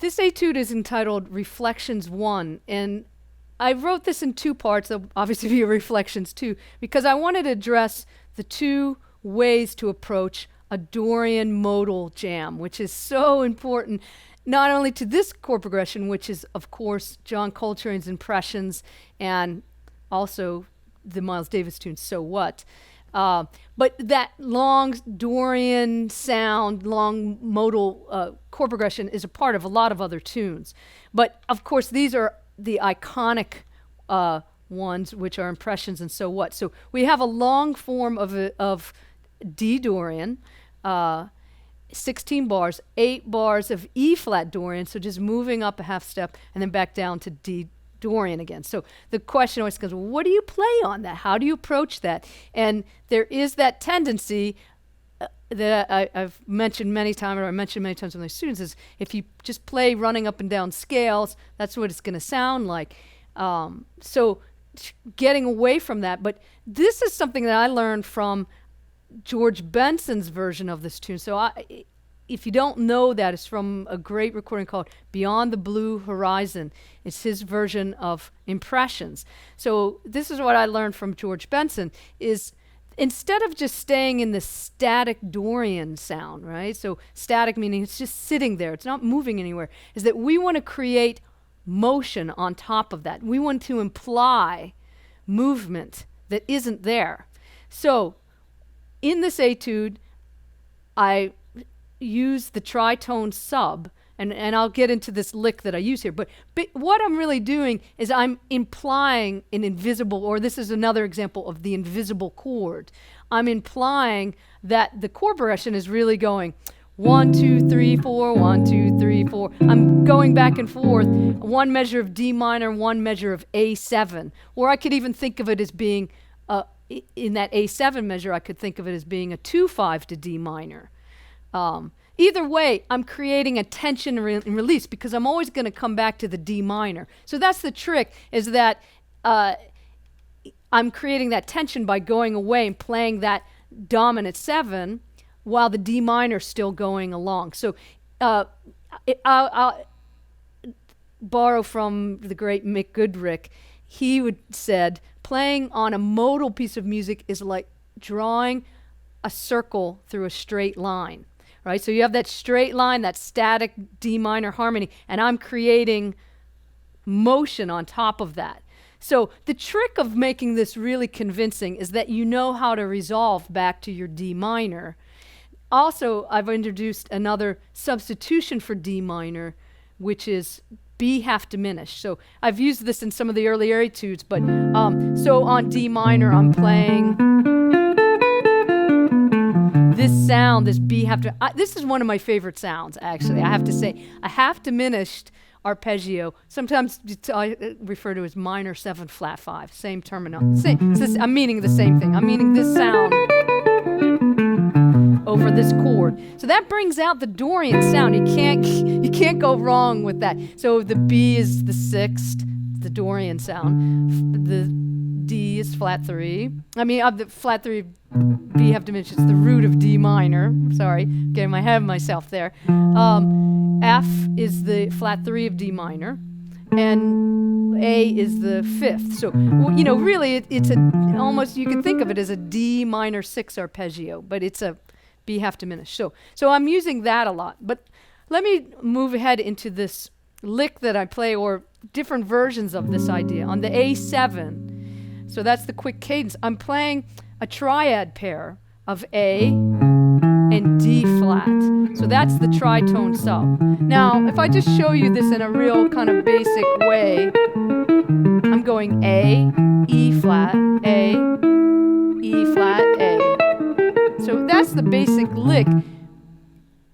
This etude is entitled Reflections 1, and I wrote this in two parts. There'll obviously be reflections too, because I wanted to address the two ways to approach a Dorian modal jam, which is so important, not only to this chord progression, which is, of course, John Coltrane's Impressions, and also the Miles Davis tune, So What? But that long Dorian sound, long modal chord progression is a part of a lot of other tunes. But, of course, these are the iconic ones, which are Impressions and So What? So we have a long form of D Dorian, 16 bars, 8 bars of E flat Dorian, so just moving up a half step and then back down to D Dorian again. So the question always comes, well, what do you play on that? How do you approach that? And there is that tendency that I've mentioned many times, or I mentioned many times with my students, is if you just play running up and down scales, that's what it's going to sound like. So getting away from that. But this is something that I learned from George Benson's version of this tune. So if you don't know that, it's from a great recording called Beyond the Blue Horizon. It's his version of Impressions. So this is what I learned from George Benson, is instead of just staying in the static Dorian sound, right? So static meaning it's just sitting there, it's not moving anywhere, is that we want to create motion on top of that. We want to imply movement that isn't there. So in this etude, I use the tritone sub, and I'll get into this lick that I use here, but what I'm really doing is I'm implying an invisible, or this is another example of the invisible chord. I'm implying that the chord progression is really going 1, 2, 3, 4, 1, 2, 3, 4. I'm going back and forth, one measure of D minor, one measure of A7, or I could even think of it as being, in that A7 measure, I could think of it as being a 2-5 to D minor. Either way, I'm creating a tension and release, because I'm always going to come back to the D minor. So that's the trick, is that I'm creating that tension by going away and playing that dominant 7 while the D minor is still going along. So I'll borrow from the great Mick Goodrick. He said, playing on a modal piece of music is like drawing a circle through a straight line. Right? So you have that straight line, that static D minor harmony, and I'm creating motion on top of that. So the trick of making this really convincing is that you know how to resolve back to your D minor. Also, I've introduced another substitution for D minor, which is B half diminished. So I've used this in some of the earlier etudes, but so on D minor, I'm playing this sound, this B half, this is one of my favorite sounds, actually. I have to say, a half diminished arpeggio, sometimes I refer to as minor 7 flat 5, same terminal. I'm meaning the same thing. I'm meaning this sound over this chord. So that brings out the Dorian sound. You can't go wrong with that. So the B is the 6th, the Dorian sound. The D is flat 3. I mean, the flat 3, B half diminished, it's the root of D minor. Sorry, getting my head of myself there. F is the flat 3 of D minor, and A is the 5th. So, you know, really it's almost, you can think of it as a D minor 6 arpeggio, but it's a B half diminished. So I'm using that a lot. But let me move ahead into this lick that I play, or different versions of this idea. On the A7, so that's the quick cadence, I'm playing a triad pair of A and D flat. So that's the tritone sub. Now, if I just show you this in a real kind of basic way, I'm going A, E flat, A, E flat, A. So that's the basic lick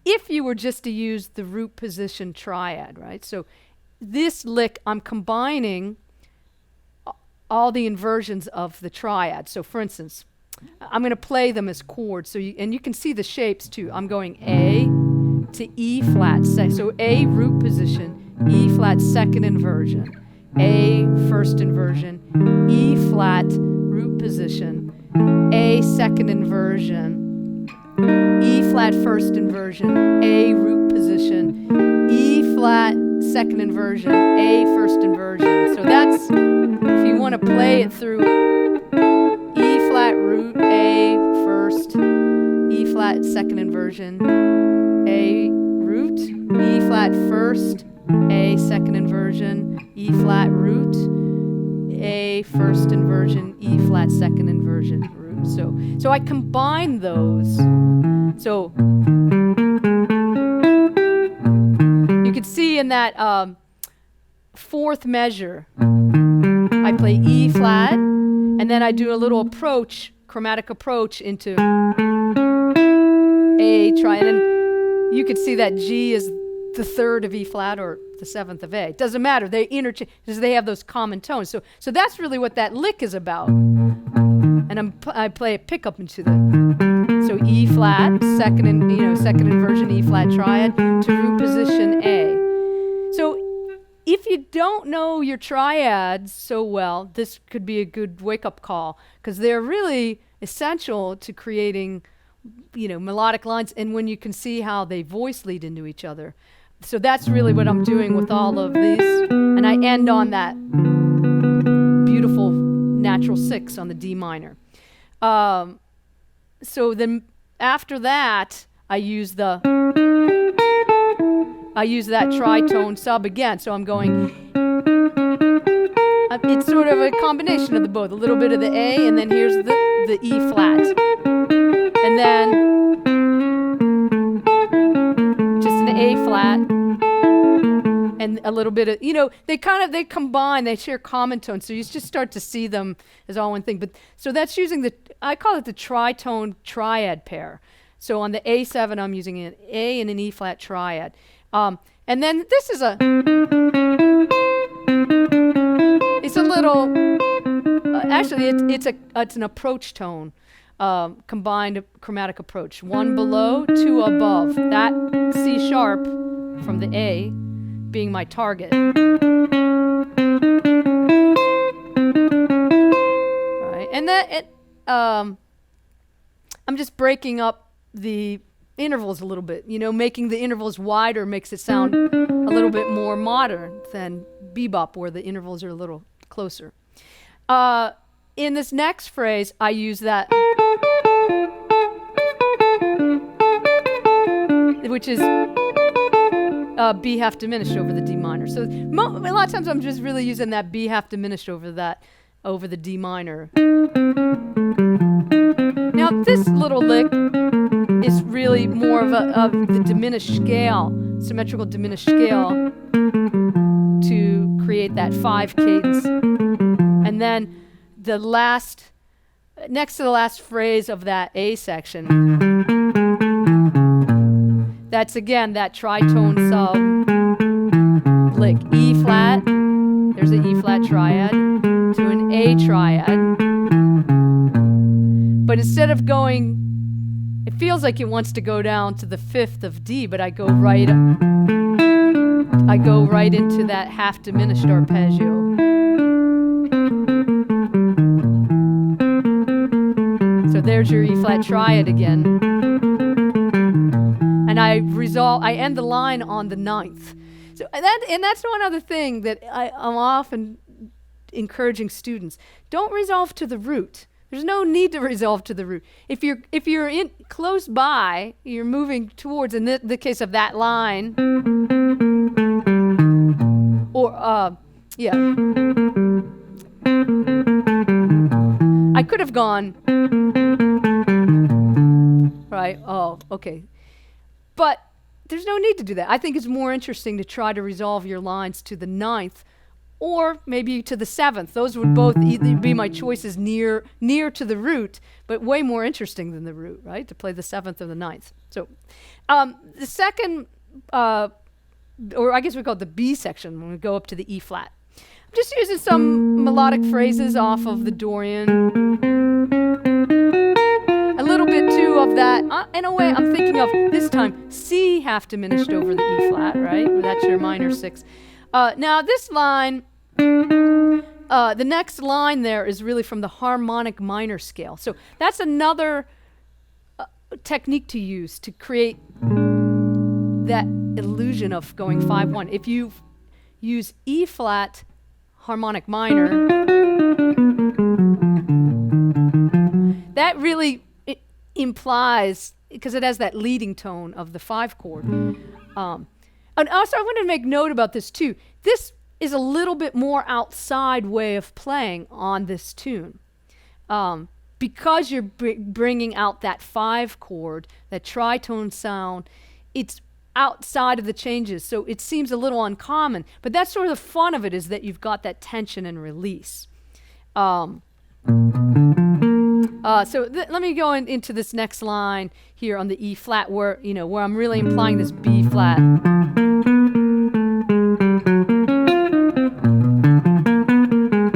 if you were just to use the root position triad, right? So this lick, I'm combining all the inversions of the triad. So for instance, I'm going to play them as chords, so and you can see the shapes too. I'm going A to E flat, so A root position, E flat second inversion, A first inversion, E flat root position, A second inversion, E flat first inversion, A root position, E flat second inversion, A first inversion. So that's, if you want to play it through E flat root, A first, E flat second inversion, A root, E flat first, A second inversion, E flat root, A first inversion, E flat second inversion, root. So I combine those. So you can see in that fourth measure, I play E flat, and then I do a little approach, chromatic approach into A triad. And you could see that G is the third of E flat or the seventh of A. It doesn't matter. They interchange because they have those common tones. So that's really what that lick is about. And I play a pickup into the, so E flat, second inversion, E flat triad to root position A. So if you don't know your triads so well, this could be a good wake-up call because they're really essential to creating, melodic lines, and when you can see how they voice lead into each other. So that's really what I'm doing with all of these, and I end on that beautiful natural 6 on the D minor. So then after that, I use that tritone sub again. So I'm going, it's sort of a combination of the both, a little bit of the A, and then here's the E flat. And then just an A flat, and a little bit of, they combine, they share common tones, so you just start to see them as all one thing. But so that's using I call it the tritone triad pair. So on the A7, I'm using an A and an E flat triad. And then this is it's a little, actually it's an approach tone, combined chromatic approach. 1 below, 2 above. That C sharp from the A being my target. Right, and I'm just breaking up the intervals a little bit. Making the intervals wider makes it sound a little bit more modern than bebop, where the intervals are a little closer. In this next phrase, I use that, which is B half diminished over the D minor. So a lot of times I'm just really using that B half diminished over the D minor. Now this little lick is really more of the diminished scale, symmetrical diminished scale, to create that 5 cadence. And then next to the last phrase of that A section, that's again that tritone sub lick, E flat, there's an E flat triad, to an A triad. But instead of going, it feels like it wants to go down to the 5th of D, but I go right into that half diminished arpeggio. So there's your E flat triad again. And I end the line on the 9th. So that's one other thing that I'm often encouraging students. Don't resolve to the root. There's no need to resolve to the root. If you're in close by, you're moving towards, in the case of that line, or I could have gone right. Oh, okay. But there's no need to do that. I think it's more interesting to try to resolve your lines to the 9th, or maybe to the 7th. Those would both either be my choices near to the root, but way more interesting than the root, right? To play the 7th or the 9th. So the second, or I guess we call it the B section when we go up to the E flat. I'm just using some melodic phrases off of the Dorian. A little bit too of that, in a way I'm thinking of this time C half diminished over the E flat, right? That's your minor 6. Now this line, the next line there is really from the harmonic minor scale. So that's another technique to use to create that illusion of going 5-1. use E flat harmonic minor, that really implies, because it has that leading tone of the 5 chord. And also I want to make note about this too. This is a little bit more outside way of playing on this tune. Because you're bringing out that 5 chord, that tritone sound, it's outside of the changes, so it seems a little uncommon. But that's sort of the fun of it, is that you've got that tension and release. So let me go into this next line here on the E flat, where where I'm really implying this B flat.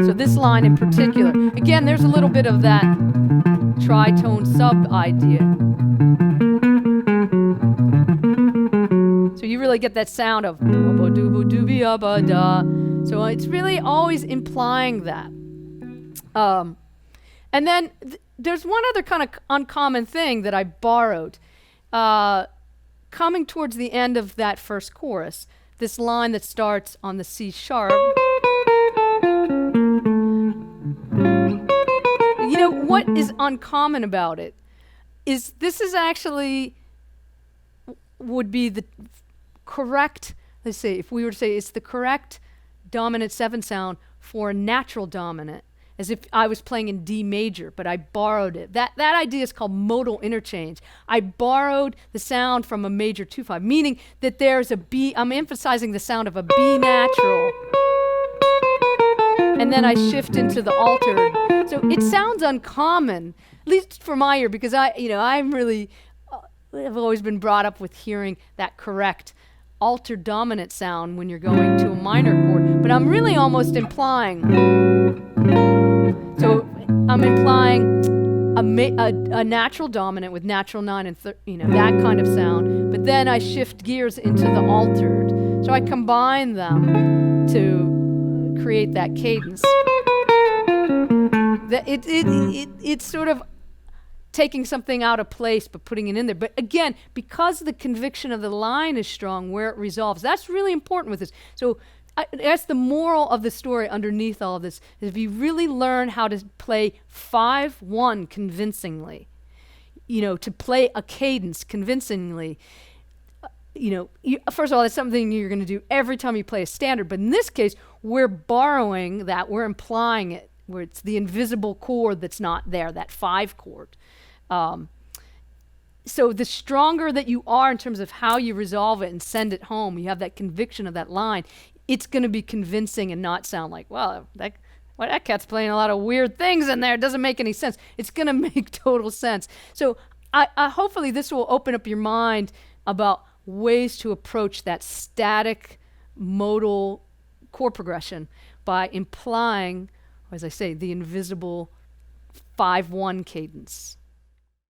So this line in particular, again, there's a little bit of that tritone sub idea. So you really get that sound of so it's really always implying that. And then there's one other kind of uncommon thing that I borrowed. Coming towards the end of that first chorus, this line that starts on the C sharp. What is uncommon about it is this is actually would be the correct, let's say, if we were to say it's the correct dominant 7 sound for a natural dominant, as if I was playing in D major, but I borrowed it. That idea is called modal interchange. I borrowed the sound from a major 2/5, meaning that there's a B, I'm emphasizing the sound of a B natural. And then I shift into the altered. So it sounds uncommon, at least for my ear, because I'm really, I've always been brought up with hearing that correct altered dominant sound when you're going to a minor chord. But I'm really almost implying, so I'm implying a natural dominant with natural 9 and that kind of sound. But then I shift gears into the altered. So I combine them to create that cadence. It's sort of taking something out of place but putting it in there. But again, because the conviction of the line is strong, where it resolves, that's really important with this. So that's the moral of the story underneath all of this, is if you really learn how to play 5/1 convincingly, to play a cadence convincingly, first of all, that's something you're going to do every time you play a standard. But in this case, we're borrowing that, we're implying it, where it's the invisible chord that's not there, that 5 chord. So the stronger that you are in terms of how you resolve it and send it home, you have that conviction of that line, it's going to be convincing and not sound like, well, that cat's playing a lot of weird things in there. It doesn't make any sense. It's going to make total sense. So I hopefully this will open up your mind about ways to approach that static modal chord progression by implying, as I say, the invisible 5/1 cadence.